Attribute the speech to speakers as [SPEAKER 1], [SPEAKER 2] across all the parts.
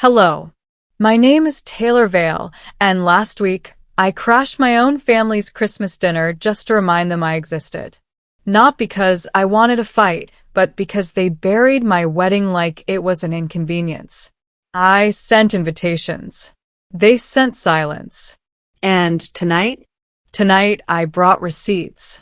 [SPEAKER 1] Hello. My name is Taylor Vale, and last week, I crashed my own family's Christmas dinner just to remind them I existed. Not because I wanted a fight, but because they buried my wedding like it was an inconvenience. I sent invitations. They sent silence.
[SPEAKER 2] And tonight?
[SPEAKER 1] Tonight, I brought receipts.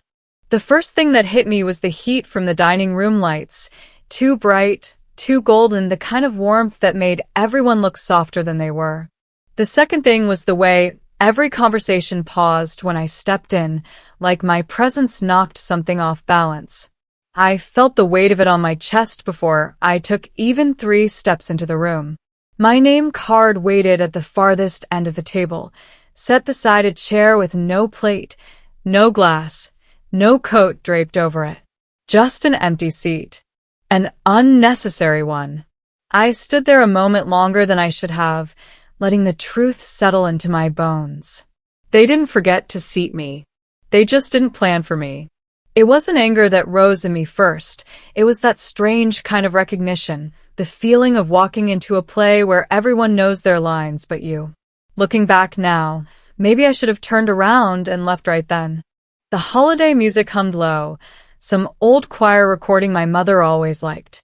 [SPEAKER 1] The first thing that hit me was the heat from the dining room lights. Too bright, too golden, the kind of warmth that made everyone look softer than they were. The second thing was the way every conversation paused when I stepped in, like my presence knocked something off balance. I felt the weight of it on my chest before I took even 3 steps into the room. My name card waited at the farthest end of the table, set beside a chair with no plate, no glass, no coat draped over it. Just an empty seat. An unnecessary one. I stood there a moment longer than I should have, letting the truth settle into my bones. They didn't forget to seat me. They just didn't plan for me. It wasn't anger that rose in me first. It was that strange kind of recognition, the feeling of walking into a play where everyone knows their lines but you. Looking back now, maybe I should have turned around and left right then. The holiday music hummed low, some old choir recording my mother always liked.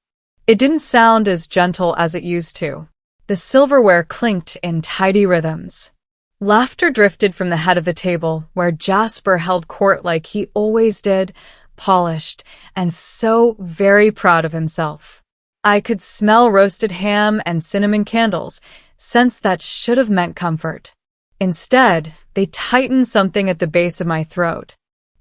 [SPEAKER 1] It didn't sound as gentle as it used to. The silverware clinked in tidy rhythms. Laughter drifted from the head of the table, where Jasper held court like he always did, polished, and so very proud of himself. I could smell roasted ham and cinnamon candles, scents that should have meant comfort. Instead, they tightened something at the base of my throat.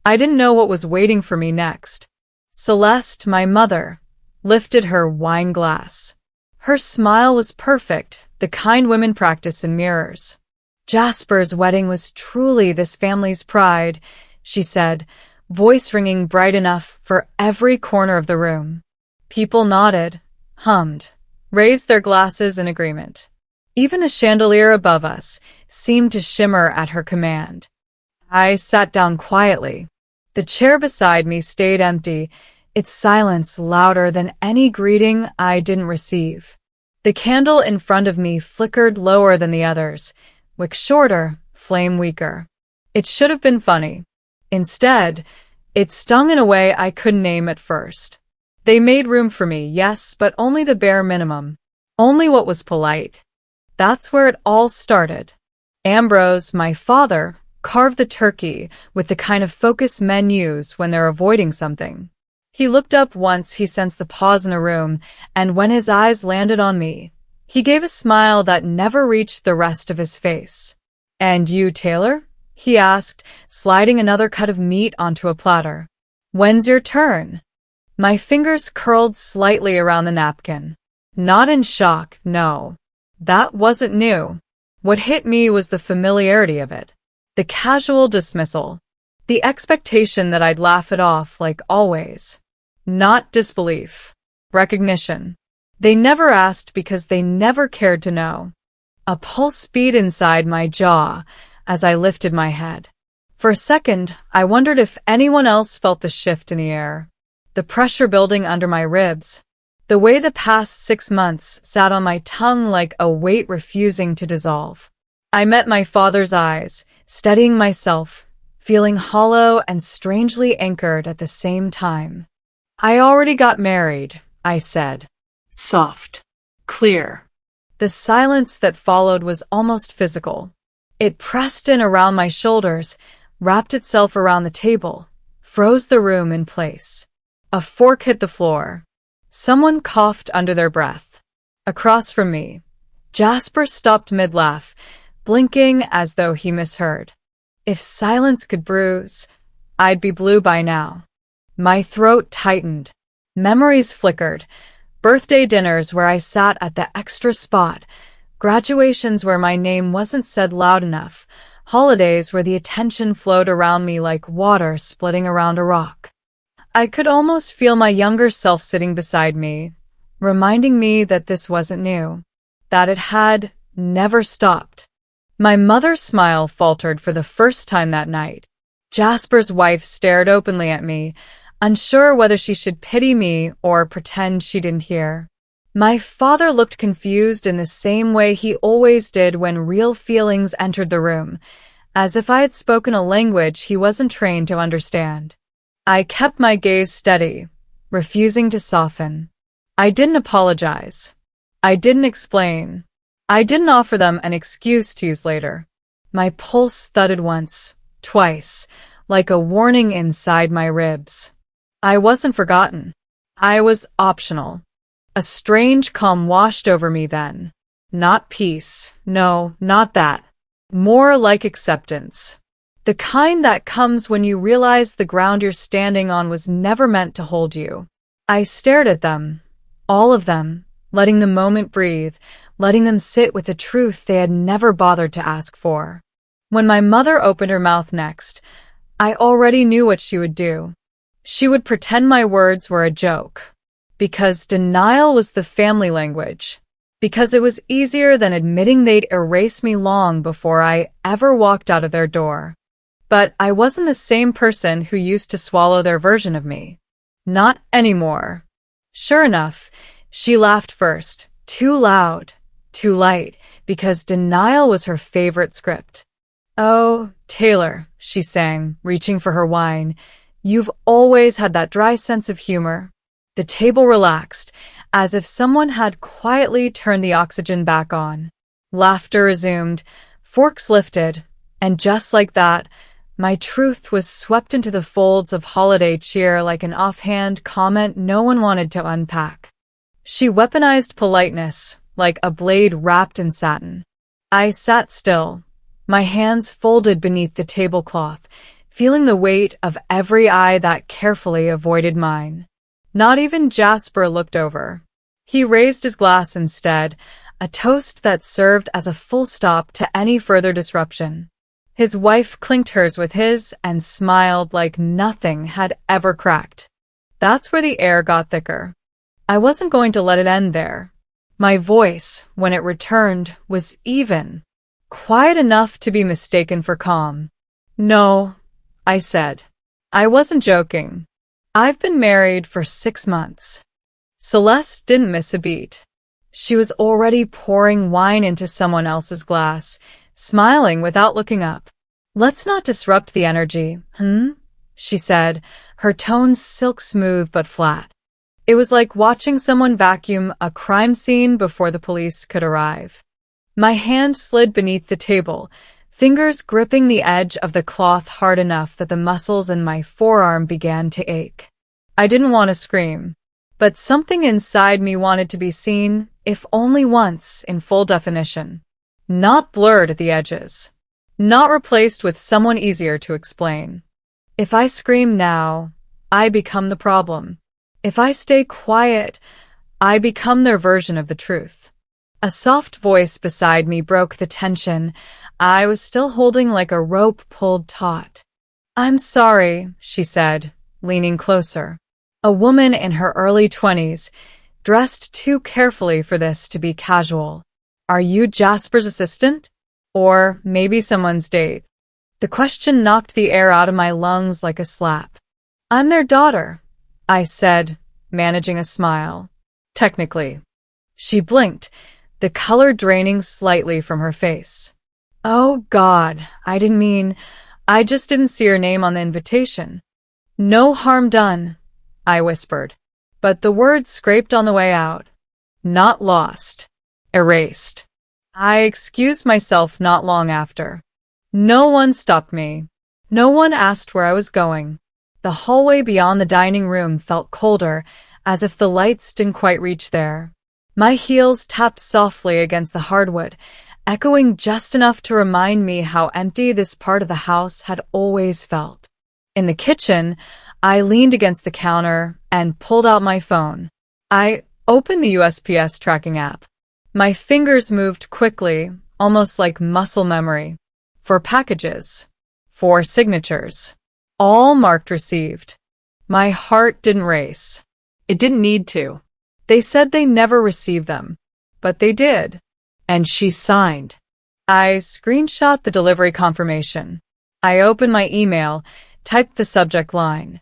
[SPEAKER 1] I didn't know what was waiting for me next. Celeste, my mother, lifted her wine glass. Her smile was perfect, the kind women practice in mirrors. Jasper's wedding was truly this family's pride, she said, voice ringing bright enough for every corner of the room. People nodded, hummed, raised their glasses in agreement. Even the chandelier above us seemed to shimmer at her command. I sat down quietly. The chair beside me stayed empty, its silence louder than any greeting I didn't receive. The candle in front of me flickered lower than the others, wick shorter, flame weaker. It should have been funny. Instead, it stung in a way I couldn't name at first. They made room for me, yes, but only the bare minimum. Only what was polite. That's where it all started. Ambrose, my father, carved the turkey with the kind of focus men use when they're avoiding something. He looked up once he sensed the pause in the room, and when his eyes landed on me, he gave a smile that never reached the rest of his face. "And you, Taylor?" he asked, sliding another cut of meat onto a platter. "When's your turn?" My fingers curled slightly around the napkin. Not in shock, no. That wasn't new. What hit me was the familiarity of it. The casual dismissal. The expectation that I'd laugh it off like always. Not disbelief. Recognition. They never asked because they never cared to know. A pulse beat inside my jaw as I lifted my head. For a second, I wondered if anyone else felt the shift in the air. The pressure building under my ribs. The way the past 6 months sat on my tongue like a weight refusing to dissolve. I met my father's eyes, steadying myself, feeling hollow and strangely anchored at the same time. "I already got married," I said.
[SPEAKER 2] Soft. Clear.
[SPEAKER 1] The silence that followed was almost physical. It pressed in around my shoulders, wrapped itself around the table, froze the room in place. A fork hit the floor. Someone coughed under their breath. Across from me, Jasper stopped mid-laugh, blinking as though he misheard. If silence could bruise, I'd be blue by now. My throat tightened. Memories flickered. Birthday dinners where I sat at the extra spot. Graduations where my name wasn't said loud enough. Holidays where the attention flowed around me like water splitting around a rock. I could almost feel my younger self sitting beside me, reminding me that this wasn't new, that it had never stopped. My mother's smile faltered for the first time that night. Jasper's wife stared openly at me, unsure whether she should pity me or pretend she didn't hear. My father looked confused in the same way he always did when real feelings entered the room, as if I had spoken a language he wasn't trained to understand. I kept my gaze steady, refusing to soften. I didn't apologize. I didn't explain. I didn't offer them an excuse to use later. My pulse thudded once, twice, like a warning inside my ribs. I wasn't forgotten. I was optional. A strange calm washed over me then. Not peace. No, not that. More like acceptance. The kind that comes when you realize the ground you're standing on was never meant to hold you. I stared at them, all of them, letting the moment breathe, letting them sit with a truth they had never bothered to ask for. When my mother opened her mouth next, I already knew what she would do. She would pretend my words were a joke. Because denial was the family language. Because it was easier than admitting they'd erase me long before I ever walked out of their door. But I wasn't the same person who used to swallow their version of me. Not anymore. Sure enough, she laughed first, too loud, too light, because denial was her favorite script. "Oh, Taylor," she sang, reaching for her wine, "you've always had that dry sense of humor." The table relaxed, as if someone had quietly turned the oxygen back on. Laughter resumed, forks lifted, and just like that, my truth was swept into the folds of holiday cheer like an offhand comment no one wanted to unpack. She weaponized politeness, like a blade wrapped in satin. I sat still, my hands folded beneath the tablecloth, feeling the weight of every eye that carefully avoided mine. Not even Jasper looked over. He raised his glass instead, a toast that served as a full stop to any further disruption. His wife clinked hers with his and smiled like nothing had ever cracked. That's where the air got thicker. I wasn't going to let it end there. My voice, when it returned, was even, quiet enough to be mistaken for calm. "No," I said. I wasn't joking. I've been married for 6 months. Celeste didn't miss a beat. She was already pouring wine into someone else's glass, smiling without looking up. "Let's not disrupt the energy, she said, her tone silk smooth but flat. It was like watching someone vacuum a crime scene before the police could arrive. My hand slid beneath the table, fingers gripping the edge of the cloth hard enough that the muscles in my forearm began to ache. I didn't want to scream, but something inside me wanted to be seen, if only once, in full definition. Not blurred at the edges. Not replaced with someone easier to explain. If I scream now, I become the problem. If I stay quiet, I become their version of the truth. A soft voice beside me broke the tension I was still holding like a rope pulled taut. "I'm sorry," she said, leaning closer. A woman in her early 20s, dressed too carefully for this to be casual. "Are you Jasper's assistant? Or maybe someone's date?" The question knocked the air out of my lungs like a slap. "I'm their daughter," I said, managing a smile. "Technically." She blinked, the color draining slightly from her face. "Oh, God, I just didn't see her name on the invitation." "No harm done," I whispered, but the words scraped on the way out. Not lost. Erased. I excused myself not long after. No one stopped me. No one asked where I was going. The hallway beyond the dining room felt colder, as if the lights didn't quite reach there. My heels tapped softly against the hardwood, echoing just enough to remind me how empty this part of the house had always felt. In the kitchen, I leaned against the counter and pulled out my phone. I opened the USPS tracking app. My fingers moved quickly, almost like muscle memory. For packages. For signatures. All marked received. My heart didn't race. It didn't need to. They said they never received them. But they did. And she signed. I screenshot the delivery confirmation. I opened my email, typed the subject line.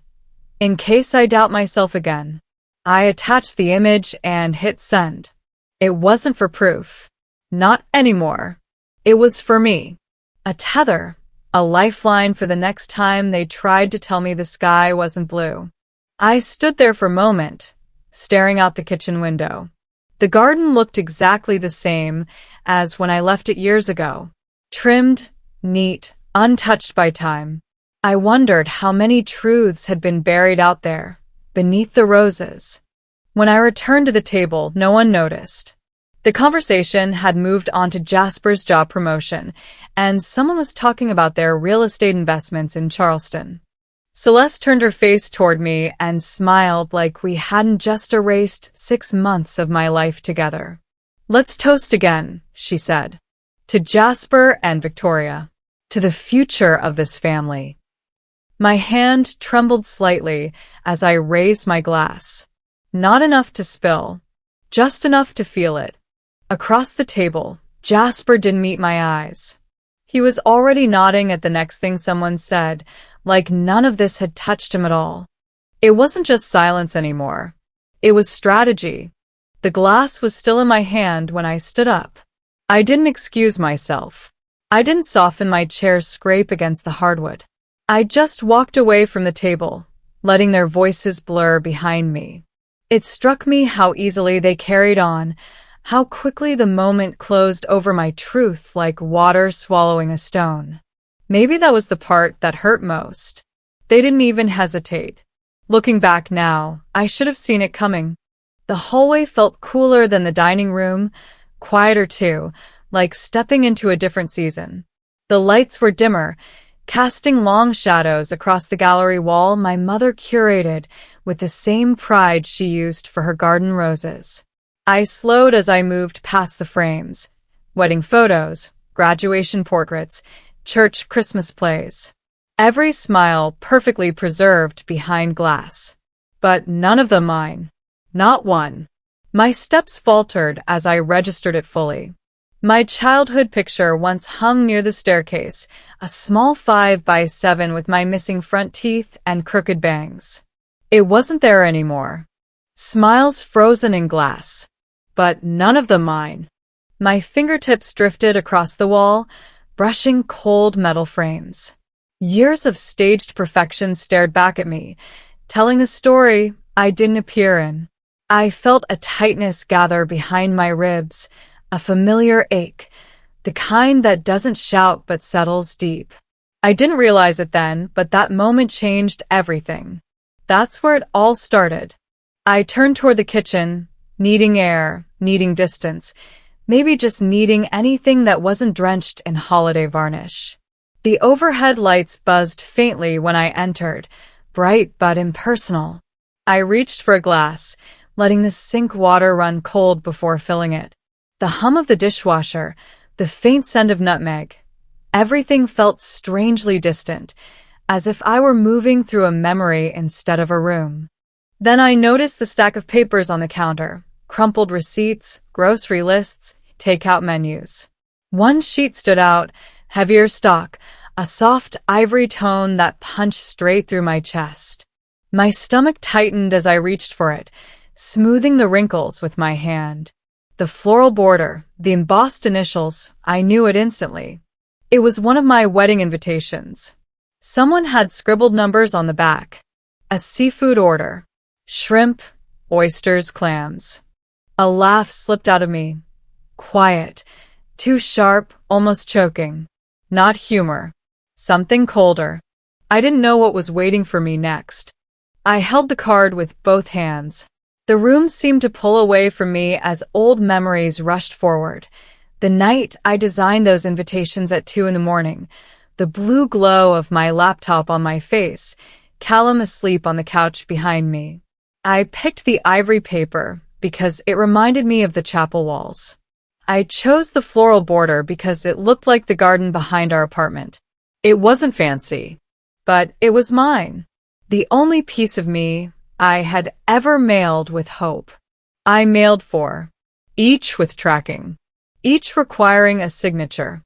[SPEAKER 1] In case I doubt myself again. I attached the image and hit send. It wasn't for proof. Not anymore. It was for me. A tether, a lifeline for the next time they tried to tell me the sky wasn't blue. I stood there for a moment, staring out the kitchen window. The garden looked exactly the same as when I left it years ago. Trimmed, neat, untouched by time. I wondered how many truths had been buried out there, beneath the roses. When I returned to the table, no one noticed. The conversation had moved on to Jasper's job promotion, and someone was talking about their real estate investments in Charleston. Celeste turned her face toward me and smiled like we hadn't just erased 6 months of my life together. "Let's toast again," she said. "To Jasper and Victoria. To the future of this family." My hand trembled slightly as I raised my glass. Not enough to spill, just enough to feel it. Across the table, Jasper didn't meet my eyes. He was already nodding at the next thing someone said, like none of this had touched him at all. It wasn't just silence anymore. It was strategy. The glass was still in my hand when I stood up. I didn't excuse myself. I didn't soften my chair scrape against the hardwood. I just walked away from the table, letting their voices blur behind me. It struck me how easily they carried on, how quickly the moment closed over my truth like water swallowing a stone. Maybe that was the part that hurt most. They didn't even hesitate. Looking back now, I should have seen it coming. The hallway felt cooler than the dining room, quieter too, like stepping into a different season. The lights were dimmer, casting long shadows across the gallery wall my mother curated with the same pride she used for her garden roses. I slowed as I moved past the frames. Wedding photos, graduation portraits, church Christmas plays. Every smile perfectly preserved behind glass. But none of them mine. Not one. My steps faltered as I registered it fully. My childhood picture once hung near the staircase, a small 5x7 with my missing front teeth and crooked bangs. It wasn't there anymore. Smiles frozen in glass. But none of them mine. My fingertips drifted across the wall, brushing cold metal frames. Years of staged perfection stared back at me, telling a story I didn't appear in. I felt a tightness gather behind my ribs, a familiar ache, the kind that doesn't shout but settles deep. I didn't realize it then, but that moment changed everything. That's where it all started. I turned toward the kitchen, needing air, needing distance, maybe just needing anything that wasn't drenched in holiday varnish. The overhead lights buzzed faintly when I entered, bright but impersonal. I reached for a glass, letting the sink water run cold before filling it. The hum of the dishwasher, the faint scent of nutmeg, everything felt strangely distant, as if I were moving through a memory instead of a room. Then I noticed the stack of papers on the counter, crumpled receipts, grocery lists, takeout menus. One sheet stood out, heavier stock, a soft ivory tone that punched straight through my chest. My stomach tightened as I reached for it, smoothing the wrinkles with my hand. The floral border, the embossed initials, I knew it instantly. It was one of my wedding invitations. Someone had scribbled numbers on the back. A seafood order. Shrimp, oysters, clams. A laugh slipped out of me. Quiet. Too sharp, almost choking. Not humor. Something colder. I didn't know what was waiting for me next. I held the card with both hands. The room seemed to pull away from me as old memories rushed forward. The night I designed those invitations at 2 a.m, the blue glow of my laptop on my face, Callum asleep on the couch behind me. I picked the ivory paper because it reminded me of the chapel walls. I chose the floral border because it looked like the garden behind our apartment. It wasn't fancy, but it was mine. The only piece of me I had ever mailed with hope. I mailed 4, each with tracking, each requiring a signature.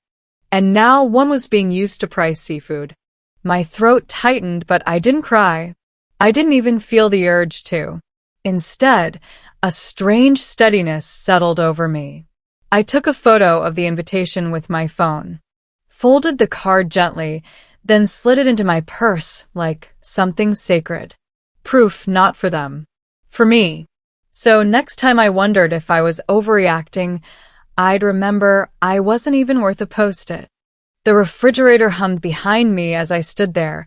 [SPEAKER 1] And now one was being used to price seafood. My throat tightened, but I didn't cry. I didn't even feel the urge to. Instead, a strange steadiness settled over me. I took a photo of the invitation with my phone, folded the card gently, then slid it into my purse like something sacred. Proof not for them, for me. So next time I wondered if I was overreacting, I'd remember I wasn't even worth a post-it. The refrigerator hummed behind me as I stood there,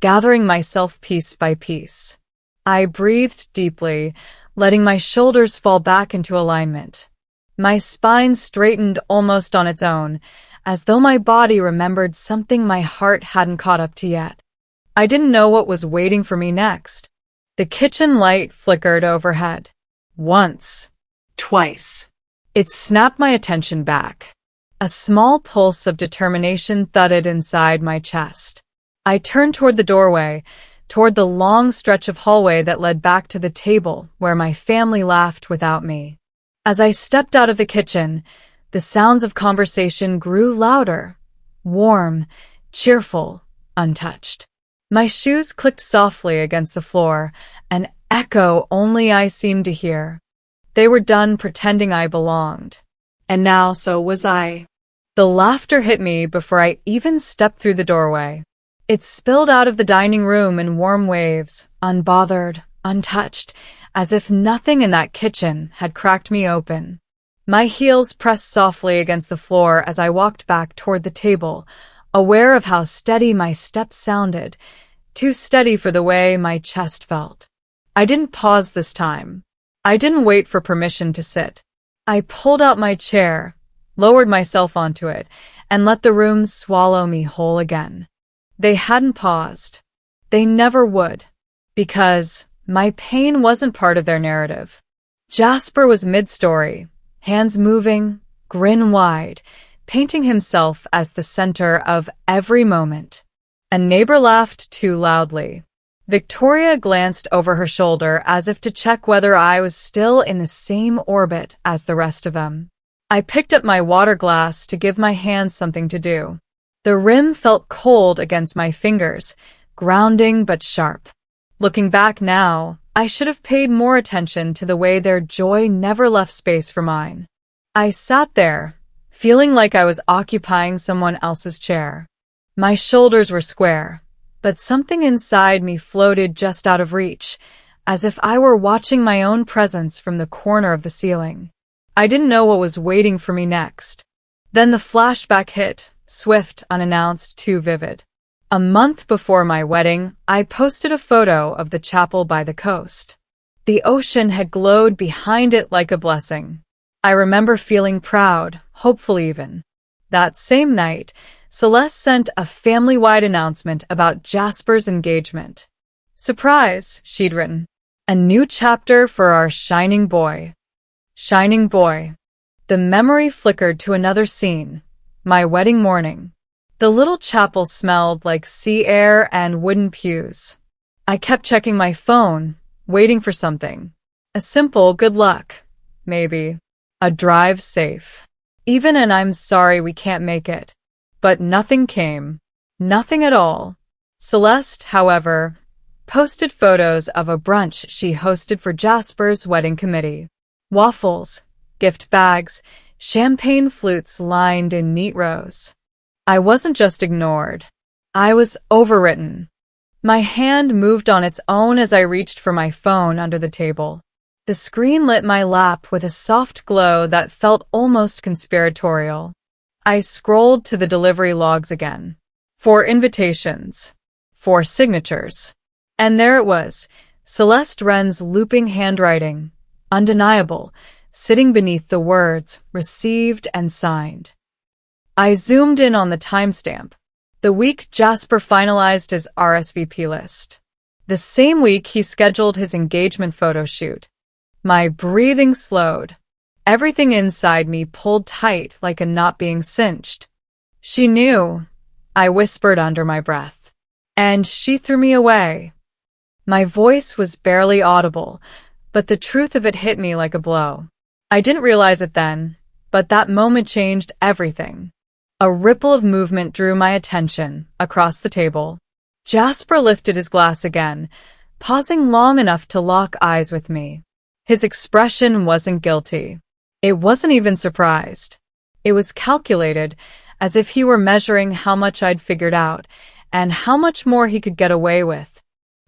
[SPEAKER 1] gathering myself piece by piece. I breathed deeply, letting my shoulders fall back into alignment. My spine straightened almost on its own, as though my body remembered something my heart hadn't caught up to yet. I didn't know what was waiting for me next. The kitchen light flickered overhead. Once.
[SPEAKER 2] Twice.
[SPEAKER 1] It snapped my attention back. A small pulse of determination thudded inside my chest. I turned toward the doorway, toward the long stretch of hallway that led back to the table where my family laughed without me. As I stepped out of the kitchen, the sounds of conversation grew louder, warm, cheerful, untouched. My shoes clicked softly against the floor, an echo only I seemed to hear. They were done pretending I belonged.
[SPEAKER 2] And now so was I.
[SPEAKER 1] The laughter hit me before I even stepped through the doorway. It spilled out of the dining room in warm waves, unbothered, untouched, as if nothing in that kitchen had cracked me open. My heels pressed softly against the floor as I walked back toward the table, aware of how steady my steps sounded, too steady for the way my chest felt. I didn't pause this time. I didn't wait for permission to sit. I pulled out my chair, lowered myself onto it, and let the room swallow me whole again. They hadn't paused. They never would. Because my pain wasn't part of their narrative. Jasper was mid-story, hands moving, grin wide, painting himself as the center of every moment. A neighbor laughed too loudly. Victoria glanced over her shoulder as if to check whether I was still in the same orbit as the rest of them. I picked up my water glass to give my hands something to do. The rim felt cold against my fingers, grounding but sharp. Looking back now, I should have paid more attention to the way their joy never left space for mine. I sat there, feeling like I was occupying someone else's chair. My shoulders were square, but something inside me floated just out of reach, as if I were watching my own presence from the corner of the ceiling. I didn't know what was waiting for me next. Then the flashback hit, swift, unannounced, too vivid. A month before my wedding, I posted a photo of the chapel by the coast. The ocean had glowed behind it like a blessing. I remember feeling proud, hopeful even. That same night, Celeste sent a family-wide announcement about Jasper's engagement. Surprise, she'd written. A new chapter for our shining boy. Shining boy. The memory flickered to another scene. My wedding morning. The little chapel smelled like sea air and wooden pews. I kept checking my phone, waiting for something. A simple good luck, maybe. A drive safe. Even an I'm sorry we can't make it. But nothing came. Nothing at all. Celeste, however, posted photos of a brunch she hosted for Jasper's wedding committee. Waffles, gift bags, champagne flutes lined in neat rows. I wasn't just ignored. I was overwritten. My hand moved on its own as I reached for my phone under the table. The screen lit my lap with a soft glow that felt almost conspiratorial. I scrolled to the delivery logs again. 4 invitations. 4 signatures. And there it was, Celeste Wren's looping handwriting, undeniable, sitting beneath the words, received and signed. I zoomed in on the timestamp. The week Jasper finalized his RSVP list. The same week he scheduled his engagement photo shoot. My breathing slowed. Everything inside me pulled tight like a knot being cinched. She knew, I whispered under my breath. And she threw me away. My voice was barely audible, but the truth of it hit me like a blow. I didn't realize it then, but that moment changed everything. A ripple of movement drew my attention across the table. Jasper lifted his glass again, pausing long enough to lock eyes with me. His expression wasn't guilty. It wasn't even surprised. It was calculated, as if he were measuring how much I'd figured out and how much more he could get away with.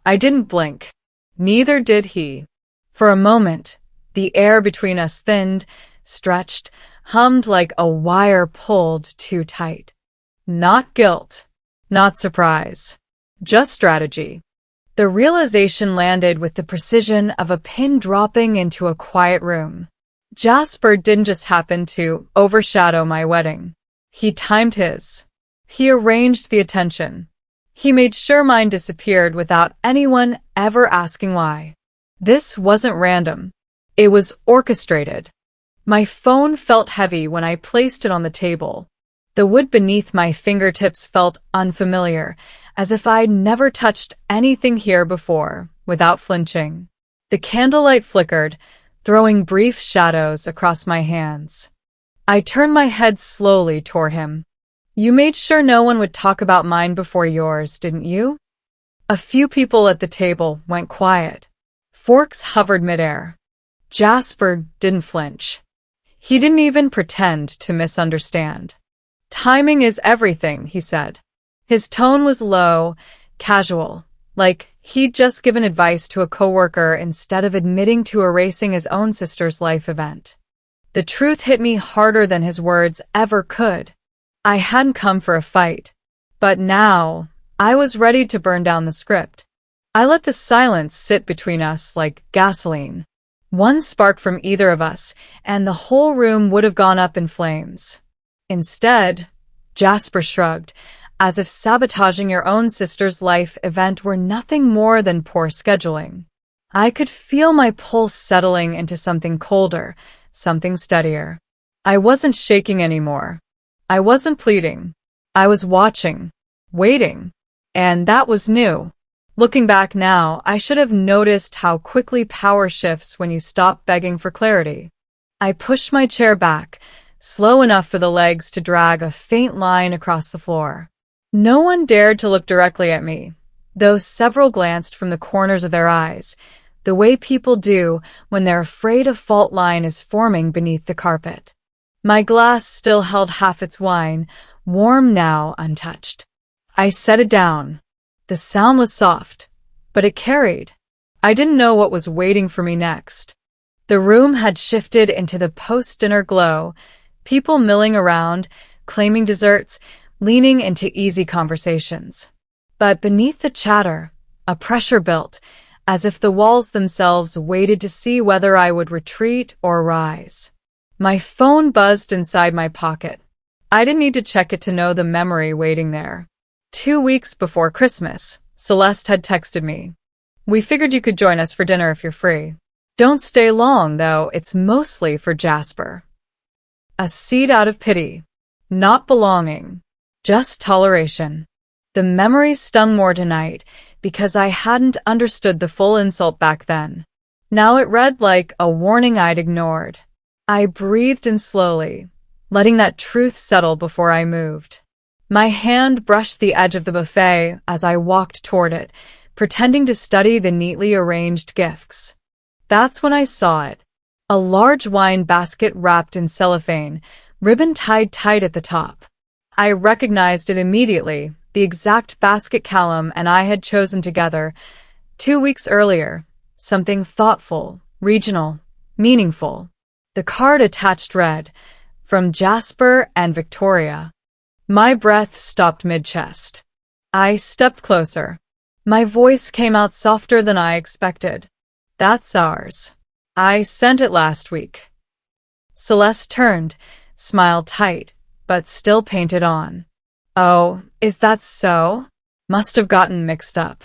[SPEAKER 1] I didn't blink. Neither did he. For a moment, the air between us thinned, stretched, hummed like a wire pulled too tight. Not guilt, not surprise, just strategy. The realization landed with the precision of a pin dropping into a quiet room. Jasper didn't just happen to overshadow my wedding. He timed his. He arranged the attention. He made sure mine disappeared without anyone ever asking why. This wasn't random. It was orchestrated. My phone felt heavy when I placed it on the table. The wood beneath my fingertips felt unfamiliar, as if I'd never touched anything here before, without flinching. The candlelight flickered, throwing brief shadows across my hands. I turned my head slowly toward him. You made sure no one would talk about mine before yours, didn't you? A few people at the table went quiet. Forks hovered midair. Jasper didn't flinch. He didn't even pretend to misunderstand. Timing is everything, he said. His tone was low, casual, like he'd just given advice to a coworker instead of admitting to erasing his own sister's life event. The truth hit me harder than his words ever could. I hadn't come for a fight, but now I was ready to burn down the script. I let the silence sit between us like gasoline. One spark from either of us, and the whole room would have gone up in flames. Instead, Jasper shrugged, as if sabotaging your own sister's life event were nothing more than poor scheduling. I could feel my pulse settling into something colder, something steadier. I wasn't shaking anymore. I wasn't pleading. I was watching, waiting, and that was new. Looking back now, I should have noticed how quickly power shifts when you stop begging for clarity. I pushed my chair back, slow enough for the legs to drag a faint line across the floor. No one dared to look directly at me, though several glanced from the corners of their eyes, the way people do when they're afraid a fault line is forming beneath the carpet. My glass still held half its wine, warm now, untouched. I set it down. The sound was soft, but it carried. I didn't know what was waiting for me next. The room had shifted into the post-dinner glow, people milling around, claiming desserts, leaning into easy conversations. But beneath the chatter, a pressure built, as if the walls themselves waited to see whether I would retreat or rise. My phone buzzed inside my pocket. I didn't need to check it to know the memory waiting there. 2 weeks before Christmas, Celeste had texted me. We figured you could join us for dinner if you're free. Don't stay long, though, it's mostly for Jasper. A seed out of pity. Not belonging. Just toleration. The memory stung more tonight because I hadn't understood the full insult back then. Now it read like a warning I'd ignored. I breathed in slowly, letting that truth settle before I moved. My hand brushed the edge of the buffet as I walked toward it, pretending to study the neatly arranged gifts. That's when I saw it. A large wine basket wrapped in cellophane, ribbon tied tight at the top. I recognized it immediately, the exact basket Callum and I had chosen together 2 weeks earlier. Something thoughtful, regional, meaningful. The card attached read, "From Jasper and Victoria." My breath stopped mid-chest. I stepped closer. My voice came out softer than I expected. That's ours. I sent it last week. Celeste turned, smiled tight, but still painted on. Oh, is that so? Must have gotten mixed up.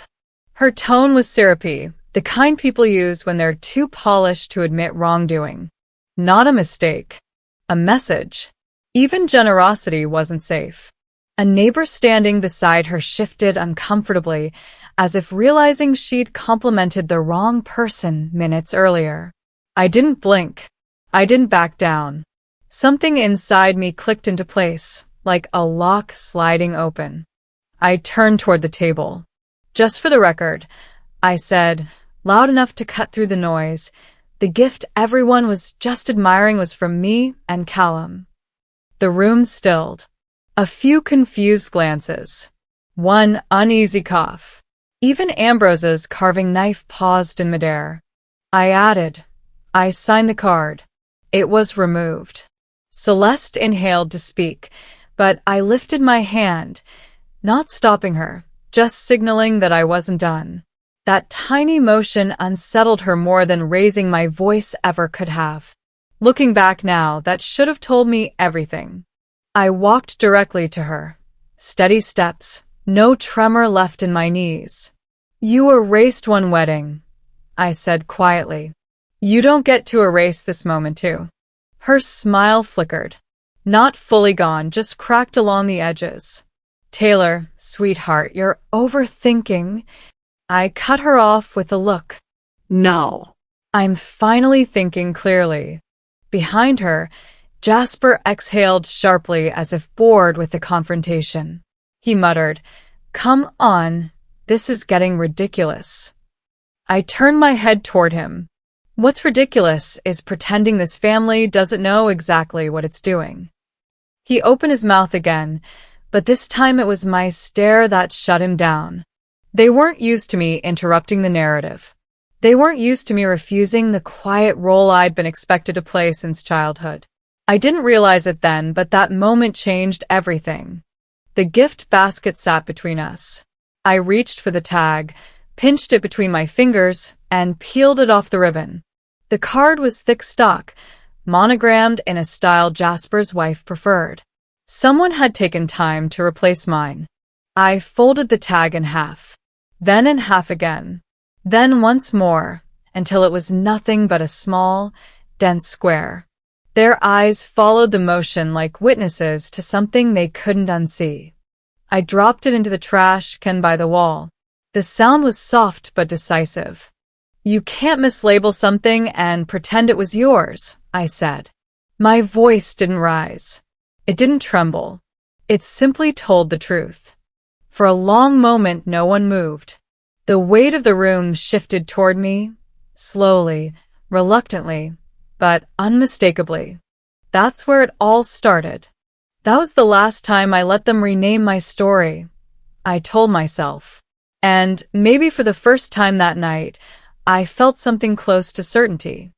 [SPEAKER 1] Her tone was syrupy, the kind people use when they're too polished to admit wrongdoing. Not a mistake. A message. Even generosity wasn't safe. A neighbor standing beside her shifted uncomfortably, as if realizing she'd complimented the wrong person minutes earlier. I didn't blink. I didn't back down. Something inside me clicked into place, like a lock sliding open. I turned toward the table. Just for the record, I said, loud enough to cut through the noise. The gift everyone was just admiring was from me and Callum. The room stilled. A few confused glances. One uneasy cough. Even Ambrose's carving knife paused in midair. I added. I signed the card. It was removed. Celeste inhaled to speak, but I lifted my hand, not stopping her, just signaling that I wasn't done. That tiny motion unsettled her more than raising my voice ever could have. Looking back now, that should have told me everything. I walked directly to her. Steady steps, no tremor left in my knees. You erased one wedding, I said quietly. You don't get to erase this moment too. Her smile flickered. Not fully gone, just cracked along the edges. Taylor, sweetheart, you're overthinking. I cut her off with a look.
[SPEAKER 2] No.
[SPEAKER 1] I'm finally thinking clearly. Behind her, Jasper exhaled sharply as if bored with the confrontation. He muttered, Come on, this is getting ridiculous. I turned my head toward him. What's ridiculous is pretending this family doesn't know exactly what it's doing. He opened his mouth again, but this time it was my stare that shut him down. They weren't used to me interrupting the narrative. They weren't used to me refusing the quiet role I'd been expected to play since childhood. I didn't realize it then, but that moment changed everything. The gift basket sat between us. I reached for the tag, pinched it between my fingers, and peeled it off the ribbon. The card was thick stock, monogrammed in a style Jasper's wife preferred. Someone had taken time to replace mine. I folded the tag in half, then in half again, then once more, until it was nothing but a small, dense square. Their eyes followed the motion like witnesses to something they couldn't unsee. I dropped it into the trash can by the wall. The sound was soft but decisive. You can't mislabel something and pretend it was yours, I said. My voice didn't rise. It didn't tremble. It simply told the truth. For a long moment, no one moved. The weight of the room shifted toward me, slowly, reluctantly, but unmistakably. That's where it all started. That was the last time I let them rename my story, I told myself. And maybe for the first time that night, I felt something close to certainty.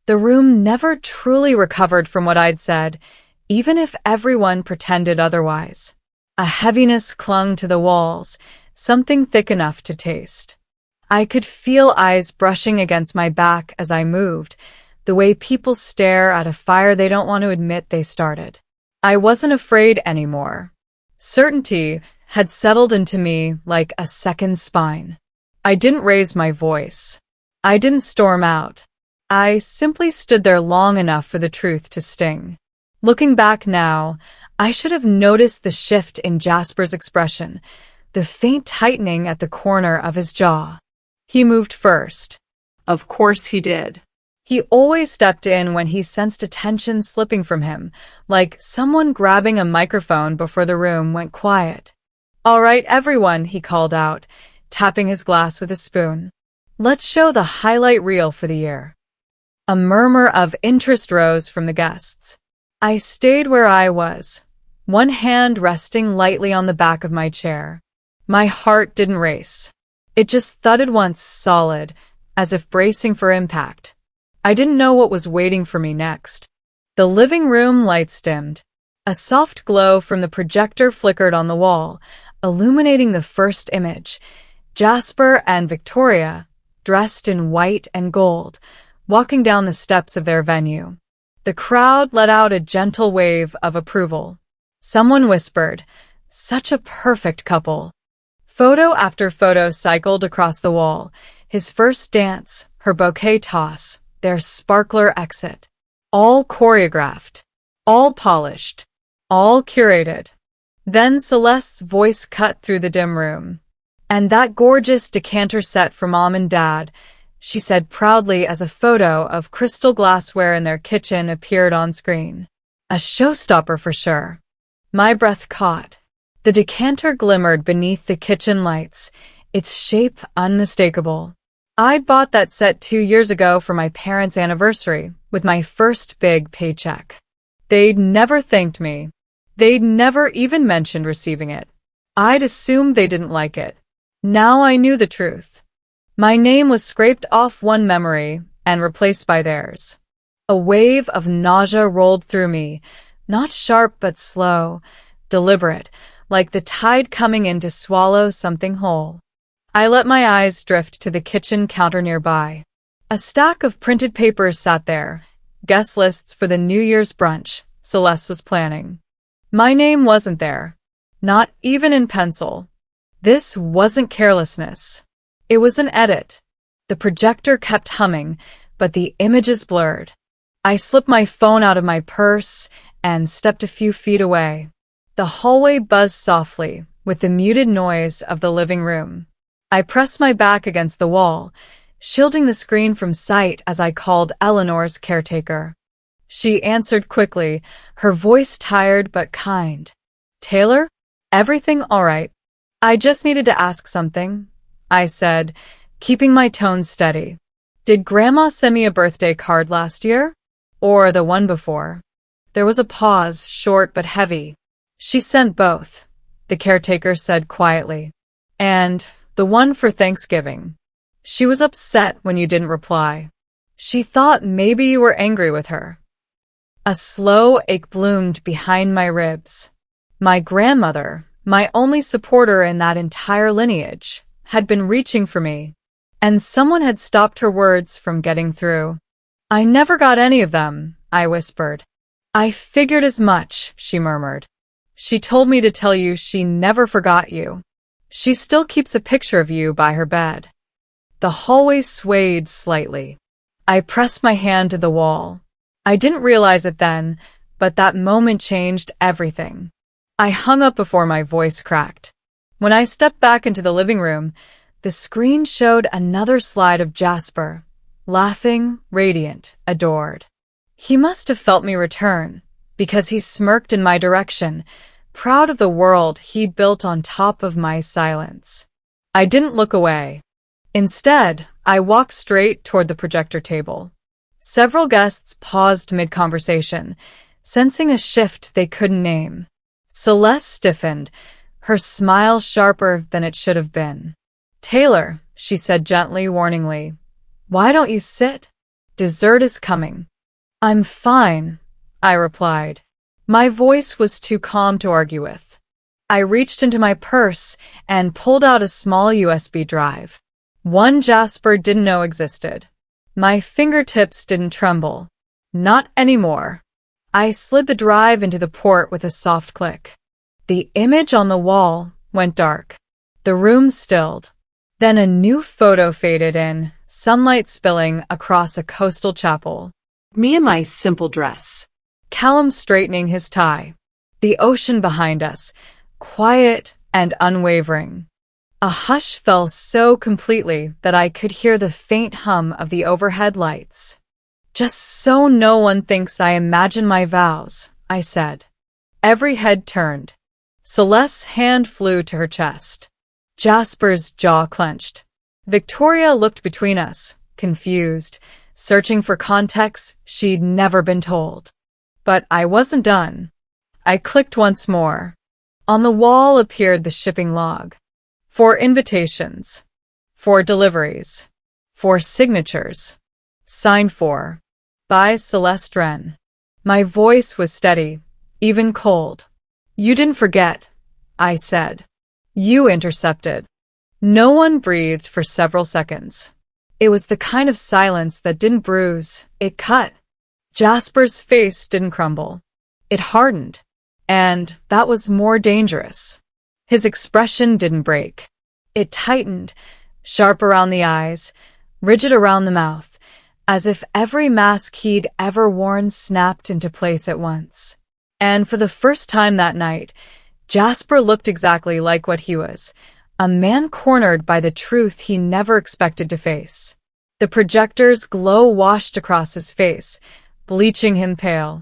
[SPEAKER 1] The room never truly recovered from what I'd said, even if everyone pretended otherwise. A heaviness clung to the walls, something thick enough to taste. I could feel eyes brushing against my back as I moved, the way people stare at a fire they don't want to admit they started. I wasn't afraid anymore. Certainty had settled into me like a second spine. I didn't raise my voice. I didn't storm out. I simply stood there long enough for the truth to sting. Looking back now, I should have noticed the shift in Jasper's expression, the faint tightening at the corner of his jaw. He moved first.
[SPEAKER 2] Of course he did.
[SPEAKER 1] He always stepped in when he sensed attention slipping from him, like someone grabbing a microphone before the room went quiet. All right, everyone, he called out, tapping his glass with a spoon. Let's show the highlight reel for the year. A murmur of interest rose from the guests. I stayed where I was, one hand resting lightly on the back of my chair. My heart didn't race. It just thudded once, solid, as if bracing for impact. I didn't know what was waiting for me next. The living room lights dimmed. A soft glow from the projector flickered on the wall, illuminating the first image. Jasper and Victoria, dressed in white and gold, walking down the steps of their venue. The crowd let out a gentle wave of approval. Someone whispered, "Such a perfect couple." Photo after photo cycled across the wall. His first dance, her bouquet toss, their sparkler exit. All choreographed, all polished, all curated. Then Celeste's voice cut through the dim room. "And that gorgeous decanter set for Mom and Dad," she said proudly as a photo of crystal glassware in their kitchen appeared on screen. A showstopper for sure. My breath caught. The decanter glimmered beneath the kitchen lights, its shape unmistakable. I'd bought that set 2 years ago for my parents' anniversary with my first big paycheck. They'd never thanked me. They'd never even mentioned receiving it. I'd assumed they didn't like it. Now I knew the truth. My name was scraped off one memory and replaced by theirs. A wave of nausea rolled through me, not sharp but slow, deliberate, like the tide coming in to swallow something whole. I let my eyes drift to the kitchen counter nearby. A stack of printed papers sat there, guest lists for the New Year's brunch Celeste was planning. My name wasn't there, not even in pencil. This wasn't carelessness. It was an edit. The projector kept humming, but the images blurred. I slipped my phone out of my purse and stepped a few feet away. The hallway buzzed softly with the muted noise of the living room. I pressed my back against the wall, shielding the screen from sight as I called Eleanor's caretaker. She answered quickly, her voice tired but kind. "Taylor? Everything all right?" "I just needed to ask something," I said, keeping my tone steady. "Did Grandma send me a birthday card last year? Or the one before?" There was a pause, short but heavy. "She sent both," the caretaker said quietly. "And the one for Thanksgiving. She was upset when you didn't reply. She thought maybe you were angry with her." A slow ache bloomed behind my ribs. My grandmother, my only supporter in that entire lineage, had been reaching for me, and someone had stopped her words from getting through. "I never got any of them," I whispered. "I figured as much," she murmured. "She told me to tell you she never forgot you. She still keeps a picture of you by her bed." The hallway swayed slightly. I pressed my hand to the wall. I didn't realize it then, but that moment changed everything. I hung up before my voice cracked. When I stepped back into the living room, the screen showed another slide of Jasper, laughing, radiant, adored. He must have felt me return, because he smirked in my direction, proud of the world he'd built on top of my silence. I didn't look away. Instead, I walked straight toward the projector table. Several guests paused mid-conversation, sensing a shift they couldn't name. Celeste stiffened, her smile sharper than it should have been. "Taylor," she said gently, warningly, "why don't you sit? Dessert is coming." "I'm fine," I replied. My voice was too calm to argue with. I reached into my purse and pulled out a small USB drive. One Jasper didn't know existed. My fingertips didn't tremble. Not anymore. I slid the drive into the port with a soft click. The image on the wall went dark. The room stilled. Then a new photo faded in, sunlight spilling across a coastal chapel.
[SPEAKER 2] Me in my simple dress.
[SPEAKER 1] Callum straightening his tie. The ocean behind us, quiet and unwavering. A hush fell so completely that I could hear the faint hum of the overhead lights. "Just so no one thinks I imagine my vows," I said. Every head turned. Celeste's hand flew to her chest. Jasper's jaw clenched. Victoria looked between us, confused, searching for context she'd never been told. But I wasn't done. I clicked once more. On the wall appeared the shipping log. 4 invitations. 4 deliveries. 4 signatures. Signed for. By Celeste Wren. My voice was steady, even cold. "You didn't forget," I said. "You intercepted." No one breathed for several seconds. It was the kind of silence that didn't bruise, it cut. Jasper's face didn't crumble. It hardened. And that was more dangerous. His expression didn't break. It tightened, sharp around the eyes, rigid around the mouth, as if every mask he'd ever worn snapped into place at once. And for the first time that night, Jasper looked exactly like what he was, a man cornered by the truth he never expected to face. The projector's glow washed across his face, bleaching him pale.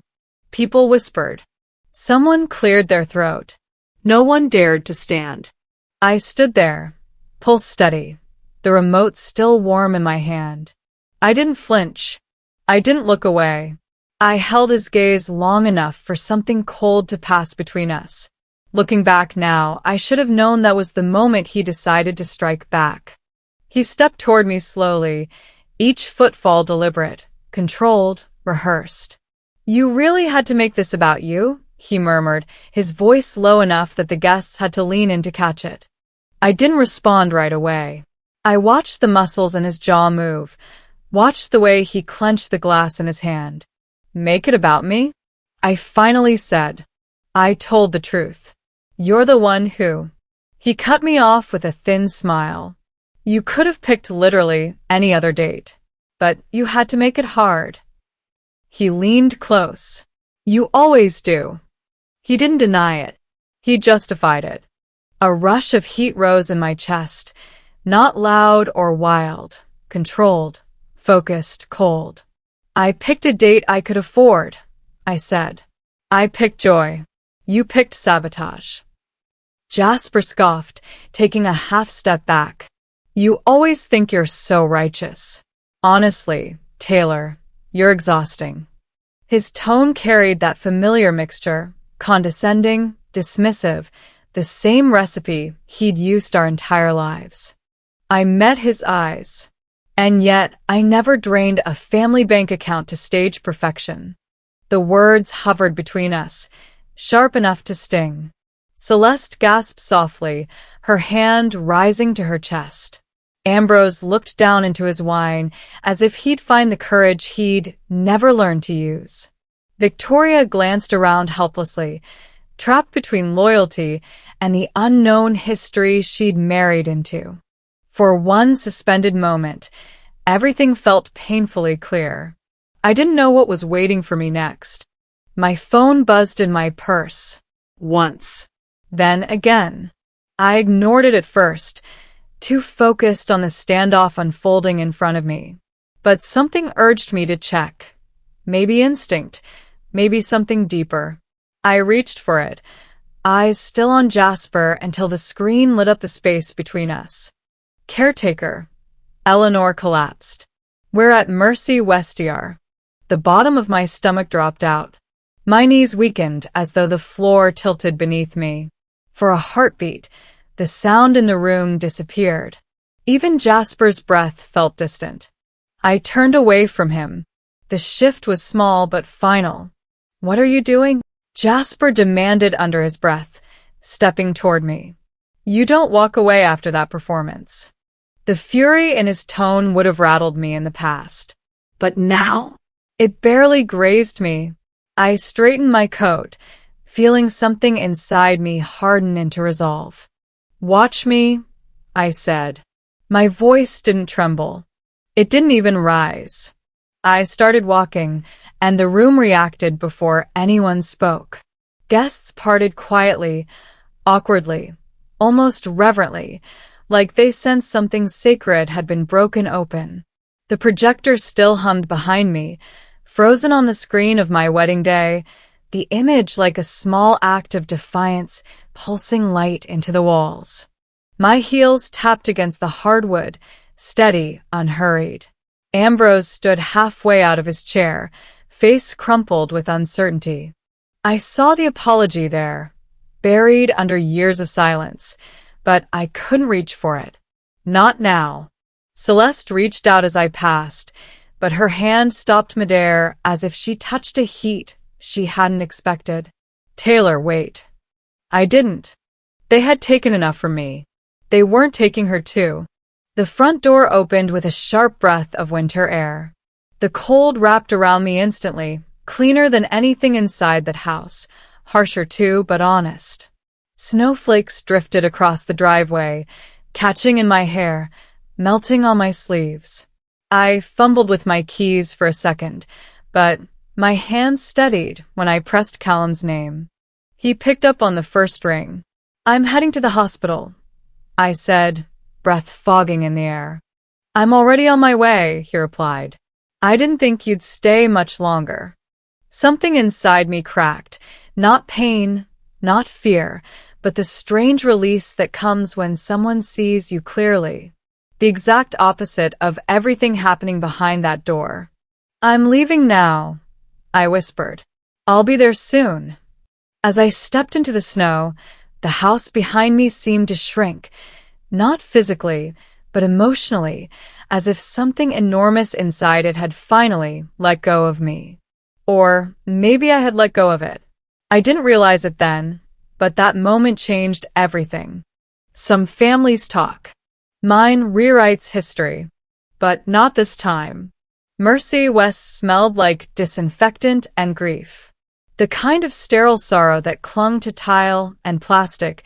[SPEAKER 1] People whispered. Someone cleared their throat.
[SPEAKER 2] No one dared to stand.
[SPEAKER 1] I stood there, pulse steady, the remote still warm in my hand. I didn't flinch. I didn't look away. I held his gaze long enough for something cold to pass between us. Looking back now, I should have known that was the moment he decided to strike back. He stepped toward me slowly, each footfall deliberate, controlled, rehearsed. "You really had to make this about you?" he murmured, his voice low enough that the guests had to lean in to catch it. I didn't respond right away. I watched the muscles in his jaw move, watched the way he clenched the glass in his hand. "Make it about me?" I finally said. "I told the truth. You're the one who—" He cut me off with a thin smile. "You could have picked literally any other date, but you had to make it hard." He leaned close. "You always do." He didn't deny it. He justified it. A rush of heat rose in my chest, not loud or wild, controlled, focused, cold. "I picked a date I could afford," I said. "I picked joy. You picked sabotage." Jasper scoffed, taking a half step back. "You always think you're so righteous. Honestly, Taylor, you're exhausting." His tone carried that familiar mixture, condescending, dismissive, the same recipe he'd used our entire lives. I met his eyes. And yet, I never drained a family bank account to stage perfection. The words hovered between us, sharp enough to sting. Celeste gasped softly, her hand rising to her chest. Ambrose looked down into his wine, as if he'd find the courage he'd never learned to use. Victoria glanced around helplessly, trapped between loyalty and the unknown history she'd married into. For one suspended moment, everything felt painfully clear. I didn't know what was waiting for me next. My phone buzzed in my purse. Once. Then again. I ignored it at first, too focused on the standoff unfolding in front of me. But something urged me to check. Maybe instinct, maybe something deeper. I reached for it, eyes still on Jasper until the screen lit up the space between us. Caretaker. Eleanor collapsed. "We're at Mercy Westiar." The bottom of my stomach dropped out. My knees weakened as though the floor tilted beneath me. For a heartbeat, the sound in the room disappeared. Even Jasper's breath felt distant. I turned away from him. The shift was small but final. "What are you doing?" Jasper demanded under his breath, stepping toward me. "You don't walk away after that performance." The fury in his tone would have rattled me in the past. But now? It barely grazed me. I straightened my coat, feeling something inside me harden into resolve. "Watch me," I said. My voice didn't tremble. It didn't even rise. I started walking, and the room reacted before anyone spoke. Guests parted quietly, awkwardly, almost reverently, like they sensed something sacred had been broken open. The projector still hummed behind me, frozen on the screen of my wedding day, the image like a small act of defiance pulsing light into the walls. My heels tapped against the hardwood, steady, unhurried. Ambrose stood halfway out of his chair, face crumpled with uncertainty. I saw the apology there, buried under years of silence, but I couldn't reach for it. Not now. Celeste reached out as I passed, but her hand stopped midair as if she touched a heat she hadn't expected. "Taylor, wait." I didn't. They had taken enough from me. They weren't taking her too. The front door opened with a sharp breath of winter air. The cold wrapped around me instantly, cleaner than anything inside that house, harsher too, but honest. Snowflakes drifted across the driveway, catching in my hair, melting on my sleeves. I fumbled with my keys for a second, but my hands steadied when I pressed Callum's name. He picked up on the first ring. "I'm heading to the hospital," I said, breath fogging in the air. "I'm already on my way," he replied. "I didn't think you'd stay much longer." Something inside me cracked, not pain, not fear, but the strange release that comes when someone sees you clearly. The exact opposite of everything happening behind that door. "I'm leaving now," I whispered. "I'll be there soon." As I stepped into the snow, the house behind me seemed to shrink, not physically, but emotionally, as if something enormous inside it had finally let go of me. Or maybe I had let go of it. I didn't realize it then, but that moment changed everything. Some families talk. Mine rewrites history. But not this time. Mercy West smelled like disinfectant and grief. The kind of sterile sorrow that clung to tile and plastic,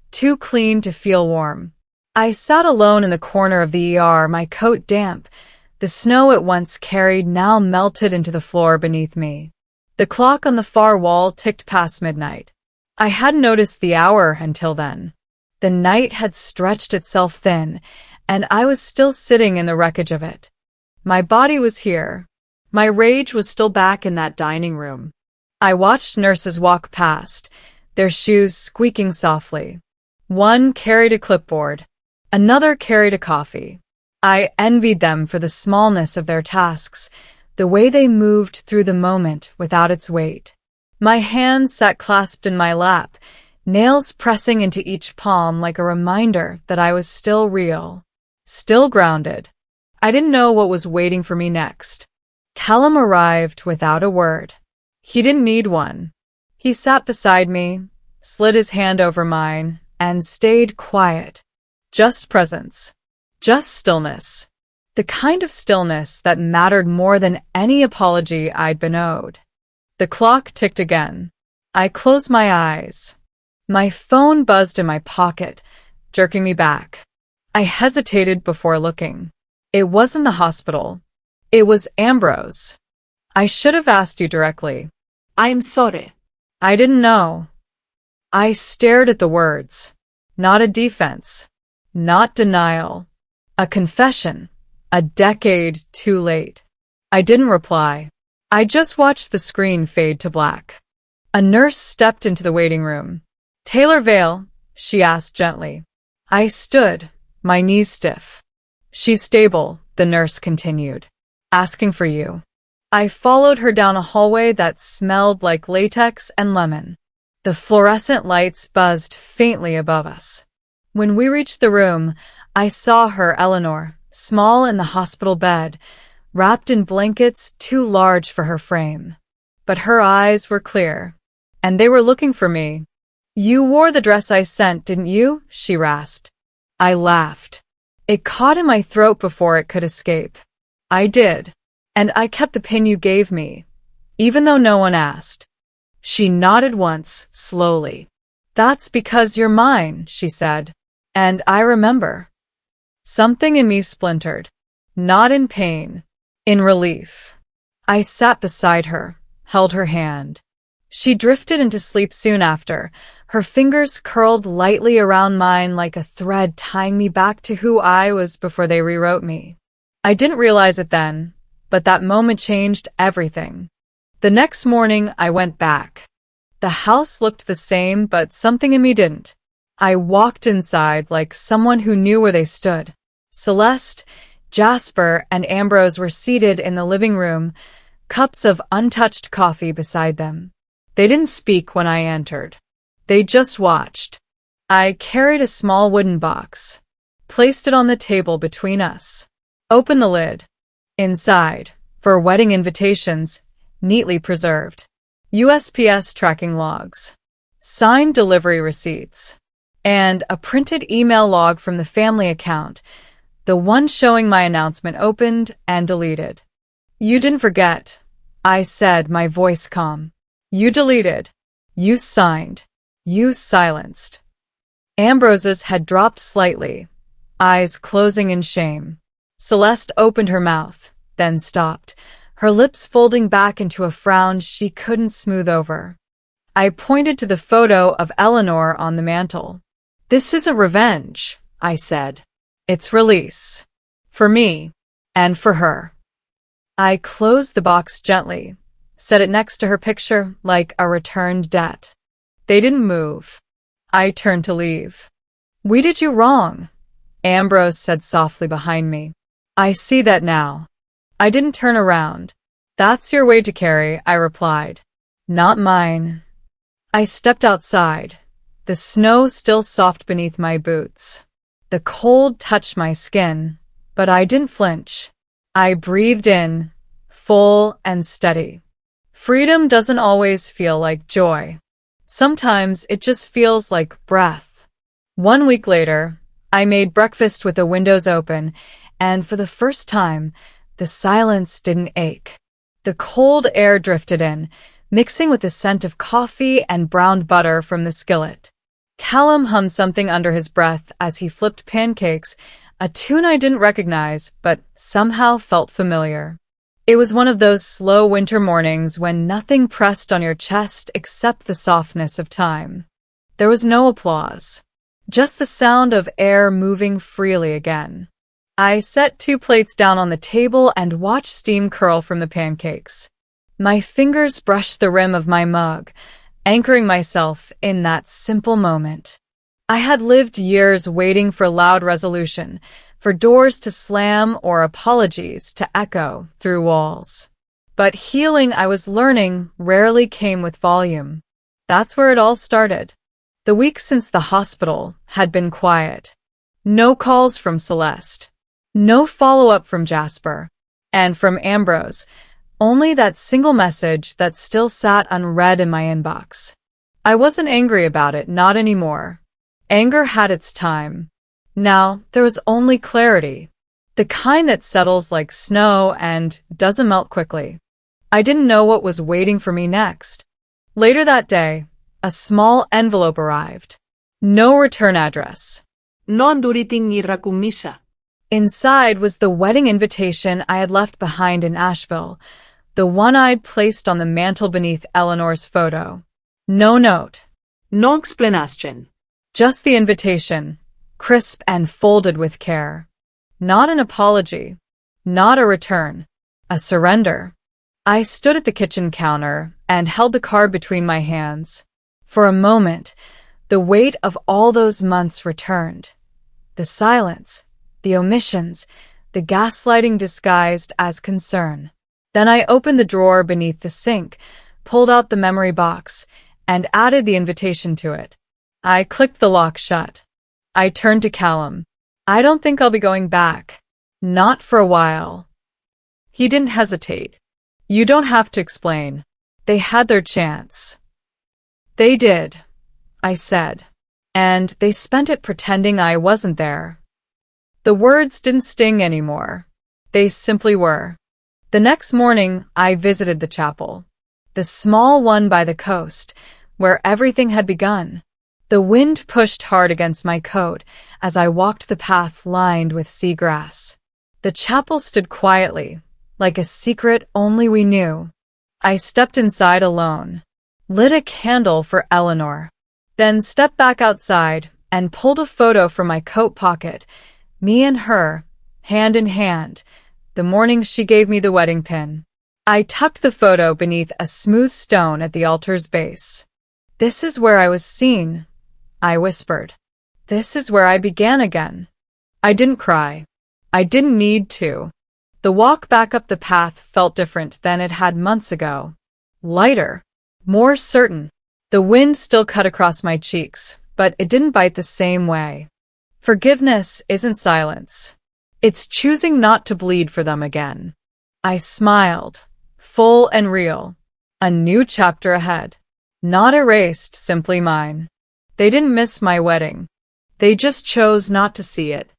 [SPEAKER 1] too clean to feel warm. I sat alone in the corner of the ER, my coat damp. The snow it once carried now melted into the floor beneath me. The clock on the far wall ticked past midnight. I hadn't noticed the hour until then. The night had stretched itself thin, and I was still sitting in the wreckage of it. My body was here.
[SPEAKER 2] My rage was still back in that dining room.
[SPEAKER 1] I watched nurses walk past, their shoes squeaking softly. One carried a clipboard. Another carried a coffee. I envied them for the smallness of their tasks, the way they moved through the moment without its weight. My hands sat clasped in my lap, nails pressing into each palm like a reminder that I was still real, still grounded. I didn't know what was waiting for me next. Callum arrived without a word. He didn't need one. He sat beside me, slid his hand over mine, and stayed quiet. Just presence. Just stillness. The kind of stillness that mattered more than any apology I'd been owed. The clock ticked again. I closed my eyes. My phone buzzed in my pocket, jerking me back. I hesitated before looking. It wasn't the hospital. It was Ambrose. I should have asked you directly.
[SPEAKER 2] "I'm sorry."
[SPEAKER 1] I didn't know. I stared at the words. Not a defense. Not denial. A confession. A decade too late. I didn't reply. I just watched the screen fade to black. A nurse stepped into the waiting room. "Taylor Vale?" she asked gently. I stood, my knees stiff. "She's stable," the nurse continued. "Asking for you." I followed her down a hallway that smelled like latex and lemon. The fluorescent lights buzzed faintly above us. When we reached the room, I saw her, Eleanor, small in the hospital bed, wrapped in blankets too large for her frame. But her eyes were clear, and they were looking for me. "You wore the dress I sent, didn't you?" she rasped. I laughed. It caught in my throat before it could escape. "I did. And I kept the pin you gave me, even though no one asked." She nodded once, slowly. "That's because you're mine," she said. "And I remember." Something in me splintered. Not in pain. In relief. I sat beside her, held her hand. She drifted into sleep soon after, her fingers curled lightly around mine like a thread tying me back to who I was before they rewrote me. I didn't realize it then, but that moment changed everything. The next morning, I went back. The house looked the same, but something in me didn't. I walked inside like someone who knew where they stood. Celeste, Jasper, and Ambrose were seated in the living room, cups of untouched coffee beside them. They didn't speak when I entered. They just watched. I carried a small wooden box, placed it on the table between us, opened the lid. Inside, for wedding invitations, neatly preserved. USPS tracking logs, signed delivery receipts, and a printed email log from the family account, the one showing my announcement opened and deleted. "You didn't forget," I said, my voice calm. "You deleted. You signed. You silenced." Ambrose's had dropped slightly, eyes closing in shame. Celeste opened her mouth, then stopped, her lips folding back into a frown she couldn't smooth over. I pointed to the photo of Eleanor on the mantel. "This isn't revenge," I said. "It's release. For me. And for her." I closed the box gently, set it next to her picture like a returned debt. They didn't move. I turned to leave. "We did you wrong," Ambrose said softly behind me. I see that now. I didn't turn around. That's your way to carry, I replied. Not mine. I stepped outside, the snow still soft beneath my boots. The cold touched my skin, but I didn't flinch. I breathed in, full and steady. Freedom doesn't always feel like joy. Sometimes it just feels like breath. 1 week later, I made breakfast with the windows open, and for the first time, the silence didn't ache. The cold air drifted in, mixing with the scent of coffee and browned butter from the skillet. Callum hummed something under his breath as he flipped pancakes, a tune I didn't recognize but somehow felt familiar. It was one of those slow winter mornings when nothing pressed on your chest except the softness of time. There was no applause, just the sound of air moving freely again. I set 2 plates down on the table and watched steam curl from the pancakes. My fingers brushed the rim of my mug, anchoring myself in that simple moment. I had lived years waiting for loud resolution, for doors to slam or apologies to echo through walls. But healing, I was learning, rarely came with volume. That's where it all started. The week since the hospital had been quiet. No calls from Celeste. No follow-up from Jasper. And from Ambrose. Only that single message that still sat unread in my inbox. I wasn't angry about it, not anymore. Anger had its time. Now, there was only clarity. The kind that settles like snow and doesn't melt quickly. I didn't know what was waiting for me next. Later that day, a small envelope arrived. No return address.
[SPEAKER 2] Non duriting irakumisa.
[SPEAKER 1] Inside was the wedding invitation I had left behind in Asheville, the one I'd placed on the mantel beneath Eleanor's photo. No note.
[SPEAKER 2] No explanation.
[SPEAKER 1] Just the invitation, crisp and folded with care. Not an apology. Not a return. A surrender. I stood at the kitchen counter and held the card between my hands. For a moment, the weight of all those months returned. The silence, the omissions, the gaslighting disguised as concern. Then I opened the drawer beneath the sink, pulled out the memory box, and added the invitation to it. I clicked the lock shut. I turned to Callum. I don't think I'll be going back. Not for a while. He didn't hesitate. You don't have to explain. They had their chance. They did, I said. And they spent it pretending I wasn't there. The words didn't sting anymore. They simply were. The next morning, I visited the chapel. The small one by the coast, where everything had begun. The wind pushed hard against my coat as I walked the path lined with seagrass. The chapel stood quietly, like a secret only we knew. I stepped inside alone, lit a candle for Eleanor, then stepped back outside and pulled a photo from my coat pocket, me and her, hand in hand, the morning she gave me the wedding pin. I tucked the photo beneath a smooth stone at the altar's base. This is where I was seen, I whispered. This is where I began again. I didn't cry. I didn't need to. The walk back up the path felt different than it had months ago. Lighter. More certain. The wind still cut across my cheeks, but it didn't bite the same way. Forgiveness isn't silence. It's choosing not to bleed for them again. I smiled, full and real. A new chapter ahead. Not erased, simply mine. They didn't miss my wedding. They just chose not to see it.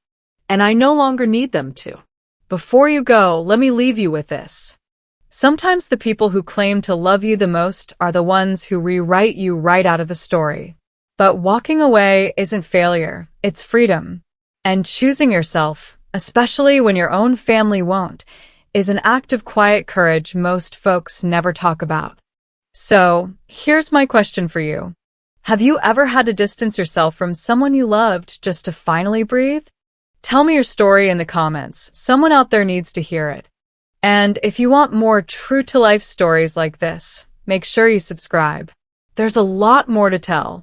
[SPEAKER 2] And I no longer need them to.
[SPEAKER 1] Before you go, let me leave you with this. Sometimes the people who claim to love you the most are the ones who rewrite you right out of the story. But walking away isn't failure, it's freedom. And choosing yourself, especially when your own family won't, is an act of quiet courage most folks never talk about. So, here's my question for you. Have you ever had to distance yourself from someone you loved just to finally breathe? Tell me your story in the comments. Someone out there needs to hear it. And if you want more true-to-life stories like this, make sure you subscribe. There's a lot more to tell.